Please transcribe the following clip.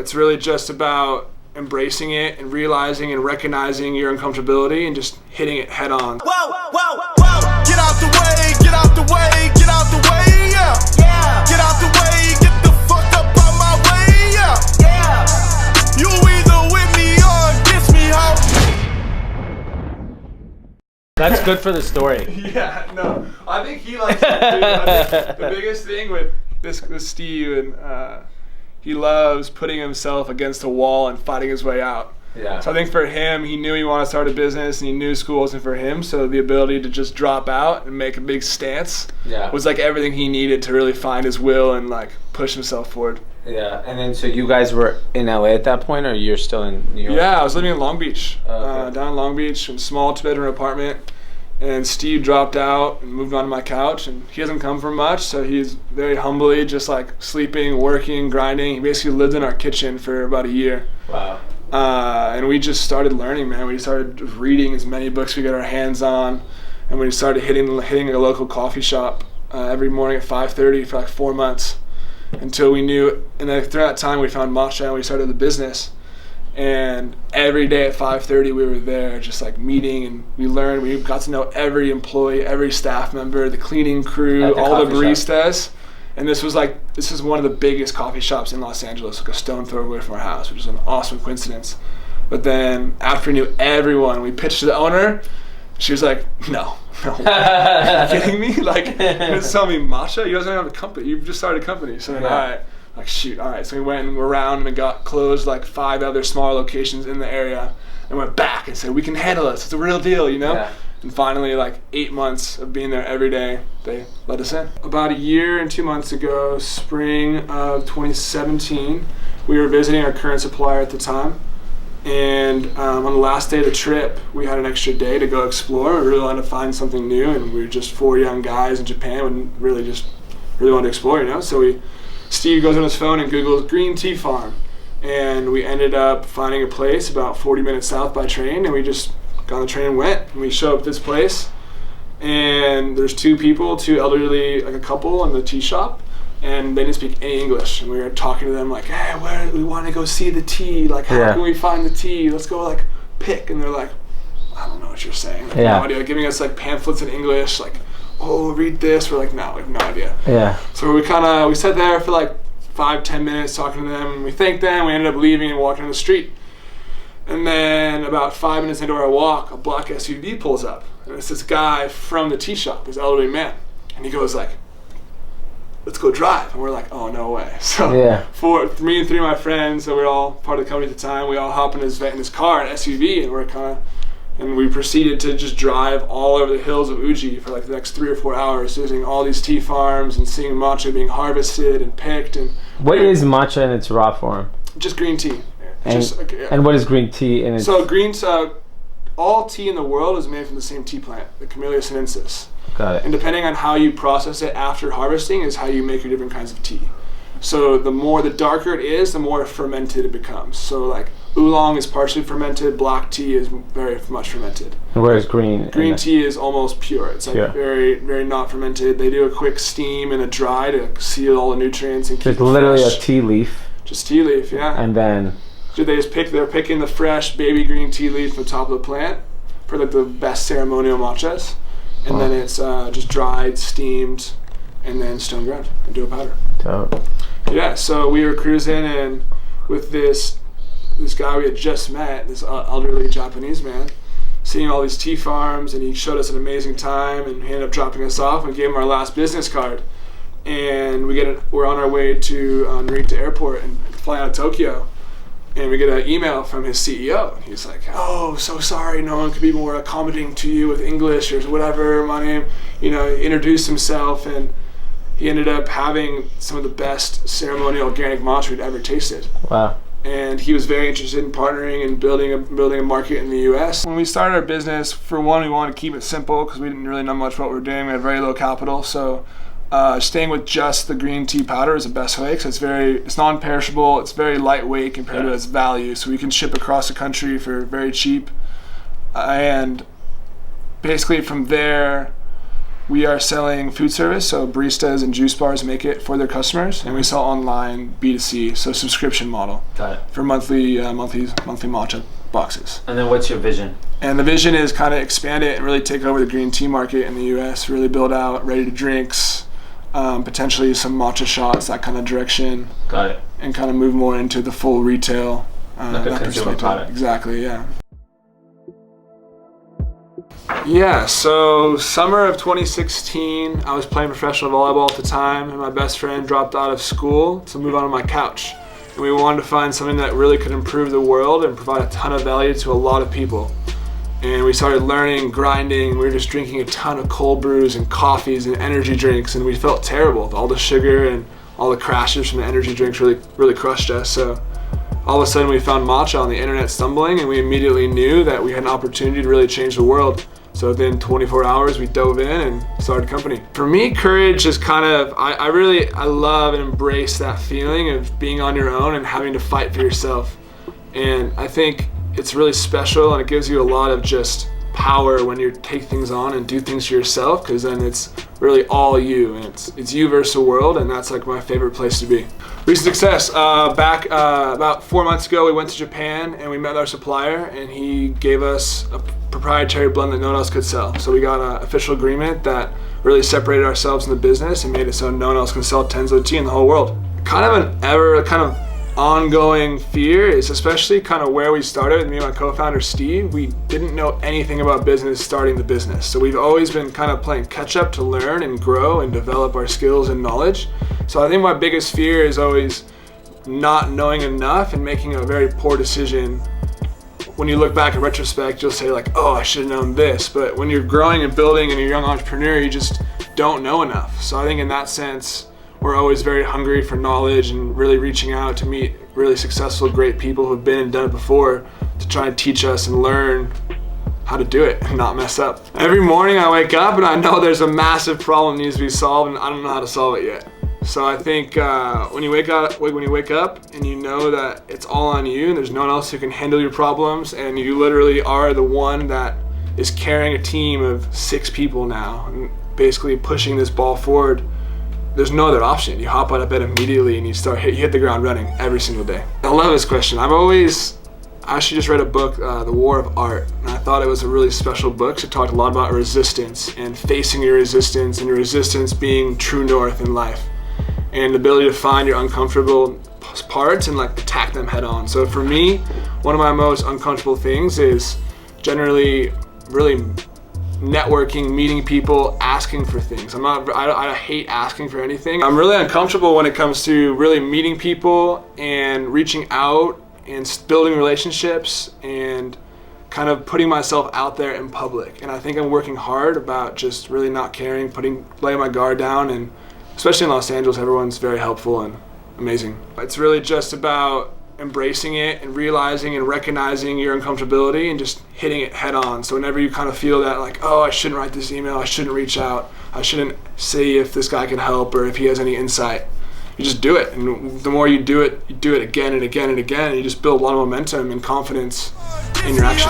it's really just about embracing it and realizing and recognizing your uncomfortability and just hitting it head on. Whoa, whoa, whoa. Get out the way, get out the way, get out the way, yeah. Yeah. Get out the way, get the fuck up out my way, yeah. Yeah. You either with me or against me, ho. That's good for the story. Yeah, no. I think he likes it too. I think the biggest thing with this Steve, and he loves putting himself against a wall and fighting his way out. Yeah. So I think for him, he knew he wanted to start a business and he knew school wasn't for him. So the ability to just drop out and make a big stance was like everything he needed to really find his will and like push himself forward. Yeah. And then so you guys were in LA at that point, or you're still in New York? Yeah, I was living in Long Beach, Okay. down in Long Beach, in a small 2-bedroom apartment. And Steve dropped out and moved onto my couch, and he hasn't come from much, so he's very humbly just like sleeping, working, grinding. He basically lived in our kitchen for about a year. Wow. And we just started learning, man. We started reading as many books we got our hands on, and we started hitting a local coffee shop every morning at 5:30 for like 4 months until we knew. And then through that time, we found Matcha and we started the business. And every day at 5:30 we were there just like meeting, and we learned, we got to know every employee, every staff member, the cleaning crew, all the baristas. And this is one of the biggest coffee shops in Los Angeles, like a stone throw away from our house, which is an awesome coincidence. But then after we knew everyone, we pitched to the owner. She was like, no, are you kidding me? Like, you're gonna sell me Matcha? You guys don't have a company, you've just started a company. So then, all right. Like, shoot, all right. So we went and around and got closed like 5 other smaller locations in the area and went back and said, we can handle this. It's a real deal, you know? Yeah. And finally, like 8 months of being there every day, they let us in. About a year and 2 months ago, spring of 2017, we were visiting our current supplier at the time. And on the last day of the trip, we had an extra day to go explore. We really wanted to find something new, and we were just 4 young guys in Japan and really wanted to explore, you know? So Steve goes on his phone and Googles green tea farm, and we ended up finding a place about 40 minutes south by train, and we just got on the train and went. And we show up at this place, and there's 2 people, 2 elderly, like a couple in the tea shop, and they didn't speak any English. And we were talking to them like, hey, we want to go see the tea. Like, how can we find the tea? Let's go like pick. And they're like, I don't know what you're saying. Like, no idea. Giving us like pamphlets in English, like, oh, read this. We're like, no, we have no idea. Yeah. So we sat there for like 5-10 minutes talking to them, and we thanked them. We ended up leaving and walking on the street. And then about 5 minutes into our walk, a black SUV pulls up, and it's this guy from the tea shop, this elderly man. And he goes like, let's go drive. And we're like, oh, no way. So me and 3 of my friends, so we're all part of the company at the time, we all hop in his car, an SUV, and we proceeded to just drive all over the hills of Uji for like the next 3 or 4 hours, visiting all these tea farms and seeing matcha being harvested and picked. And what is matcha in its raw form? Just green tea. And what is green tea in its... So all tea in the world is made from the same tea plant, the Camellia sinensis. Got it. And depending on how you process it after harvesting is how you make your different kinds of tea. So the darker it is, the more fermented it becomes. So like oolong is partially fermented, black tea is very much fermented. And where's green? Green tea is almost pure. It's like very, very not fermented. They do a quick steam and a dry to seal all the nutrients and keep it fresh. It's literally a tea leaf. Just tea leaf, yeah. And then... So they're picking the fresh baby green tea leaf from the top of the plant for like the best ceremonial matchas. And then it's just dried, steamed, and then stone ground into a powder. Dope. Yeah, so we were cruising, and with this guy we had just met, this elderly Japanese man, seeing all these tea farms, and he showed us an amazing time, and he ended up dropping us off and gave him our last business card. And we're on our way to Narita Airport and flying out of Tokyo. And we get an email from his CEO. And he's like, oh, so sorry, no one could be more accommodating to you with English or whatever. My name, he introduced himself, and he ended up having some of the best ceremonial organic matcha we'd ever tasted. Wow. And he was very interested in partnering and building a market in the U.S. When we started our business, for one, we wanted to keep it simple because we didn't really know much what we were doing. We had very low capital, so staying with just the green tea powder is the best way because it's non-perishable, it's very lightweight compared to its value, so we can ship across the country for very cheap. And basically from there, We are selling food service, so baristas and juice bars make it for their customers, and we sell online B2C, so subscription model. Got it. For monthly matcha boxes. And then what's your vision? And the vision is kind of expand it and really take over the green tea market in the U.S., really build out ready to drinks, potentially some matcha shots, that kind of direction. Got it. And kind of move more into the full retail. Like a consumer product. Exactly, yeah. Yeah, so summer of 2016, I was playing professional volleyball at the time, and my best friend dropped out of school to move on to my couch. And we wanted to find something that really could improve the world and provide a ton of value to a lot of people. And we started learning, grinding. We were just drinking a ton of cold brews and coffees and energy drinks, and we felt terrible. All the sugar and all the crashes from the energy drinks really crushed us. So all of a sudden we found matcha on the internet stumbling, and we immediately knew that we had an opportunity to really change the world. So within 24 hours, we dove in and started a company. For me, courage is kind of, I love and embrace that feeling of being on your own and having to fight for yourself. And I think it's really special, and it gives you a lot of just power when you take things on and do things for yourself, because then it's really all you, and it's you versus the world, and that's like my favorite place to be. Recent success, back about 4 months ago, we went to Japan and we met our supplier, and he gave us a proprietary blend that no one else could sell. So we got an official agreement that really separated ourselves in the business and made it so no one else can sell Tenzo tea in the whole world. Kind of ongoing fear is especially kind of where we started with me and my co-founder Steve. We didn't know anything about business starting the business. So we've always been kind of playing catch up to learn and grow and develop our skills and knowledge. So I think my biggest fear is always not knowing enough and making a very poor decision. When you look back in retrospect, you'll say like, oh, I should have known this. But when you're growing and building and you're a young entrepreneur, you just don't know enough. So I think in that sense, we're always very hungry for knowledge and really reaching out to meet really successful, great people who've been and done it before to try and teach us and learn how to do it and not mess up. Every morning I wake up and I know there's a massive problem that needs to be solved, and I don't know how to solve it yet. So I think when you wake up and you know that it's all on you and there's no one else who can handle your problems, and you literally are the one that is carrying a team of 6 people now and basically pushing this ball forward, there's no other option. You hop out of bed immediately and you hit the ground running every single day. I love this question. I actually just read a book, The War of Art, and I thought it was a really special book. It talked a lot about resistance and facing your resistance, and your resistance being true north in life, and the ability to find your uncomfortable parts and like attack them head on. So for me, one of my most uncomfortable things is generally really networking, meeting people, asking for things. I hate asking for anything. I'm really uncomfortable when it comes to really meeting people and reaching out and building relationships and kind of putting myself out there in public. And I think I'm working hard about just really not caring, laying my guard down, and especially in Los Angeles, everyone's very helpful and amazing. It's really just about embracing it and realizing and recognizing your uncomfortability and just hitting it head on. So whenever you kind of feel that like, oh, I shouldn't write this email, I shouldn't reach out, I shouldn't see if this guy can help or if he has any insight, you just do it. And the more you do it again and again and again, and you just build a lot of momentum and confidence in your action.